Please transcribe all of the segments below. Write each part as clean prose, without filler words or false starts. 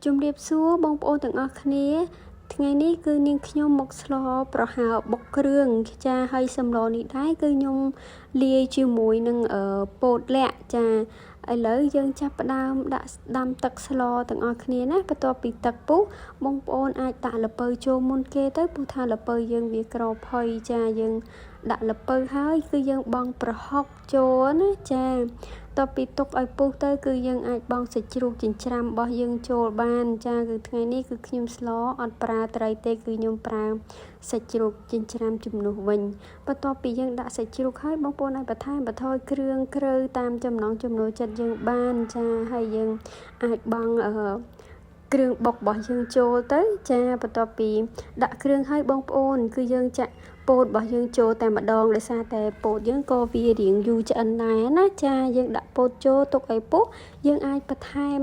ជំរាបសួរបងប្អូនទាំងអស់គ្នាថ្ងៃនេះគឺនាងខ្ញុំមកស្លប្រហើរបុកគ្រឿងចាហើយសម្លនេះដែរគឺខ្ញុំលាយជាមួយនឹងពោតលាក់ចាឥឡូវយើងចាប់ផ្ដើមដាក់ដាំទឹកស្លទាំងអស់គ្នាណាបន្ទាប់ពីទឹកពុះបងប្អូនអាចដាក់ល្ពៅចូលមុនគេទៅព្រោះថាល្ពៅយើងវាក្រផុយចាយើងដាក់ល្ពៅហើយគឺយើងបង់ប្រហុកចូលណាចាតទៅពីទុកឲ្យពុះទៅគឺយើងអាចបង់សាច់ជ្រូកចិញ្ច្រាំរបស់យើងចូលបានចាគឺថ្ងៃនេះគឺខ្ញុំស្លអត់ប្រើត្រីទេគឺខ្ញុំប្រើសាច់ជ្រូកចិញ្ច្រាំជំនួសវិញបន្ទាប់ពីយើងដាក់សាច់ជ្រូកហើយបងប្អូនអាចបន្ថែមបន្ថយគ្រឿងគ្រើតាមចំណង់ចំណូលចិត្តយើងបានចាហើយយើងអាចបង់គ្រឿងបុករបស់យើងចូលទៅចាបន្ទាប់ពីដាក់គ្រឿងហើយបងប្អូនគឺយើងចាក់ពោតរបស់យើងចូលតែម្ដងដោយសារតែពោតយើងក៏វារៀងយូរឆ្អិនដែរណាចាយើងដាក់ពោតចូលទុកឲ្យពុះយើងអាចបន្ថែម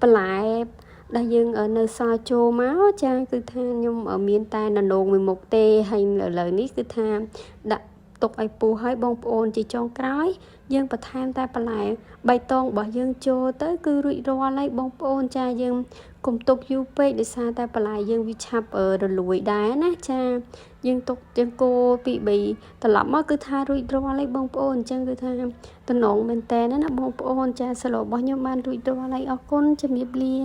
បន្លែដែលយើងនៅសល់ចូលមកចាគឺថាខ្ញុំមានតែននោងមួយមុខទេហើយឥឡូវនេះគឺថាដាក់ទុកឲ្យពុះហើយបងប្អូនជាចុងក្រោយយើងបន្ថែមតែបន្លែបៃតងរបស់យើងចូលទៅគឺរួចរាល់ហើយបងប្អូនចាយើងកុំទុកយូរពេកដោយសារតែបន្លែយើងវាឆាប់រលួយដែរណាចាយើងទុកយើងកូរពី3ត្រឡប់មកគឺថារួចរាល់ហើយបងប្អូនអញ្ចឹងគឺថាតំណងមែនតើណាបងប្អូនចាស្លរបស់ខ្ញុំបានរួចរាល់ហើយអរគុណជំរាបលា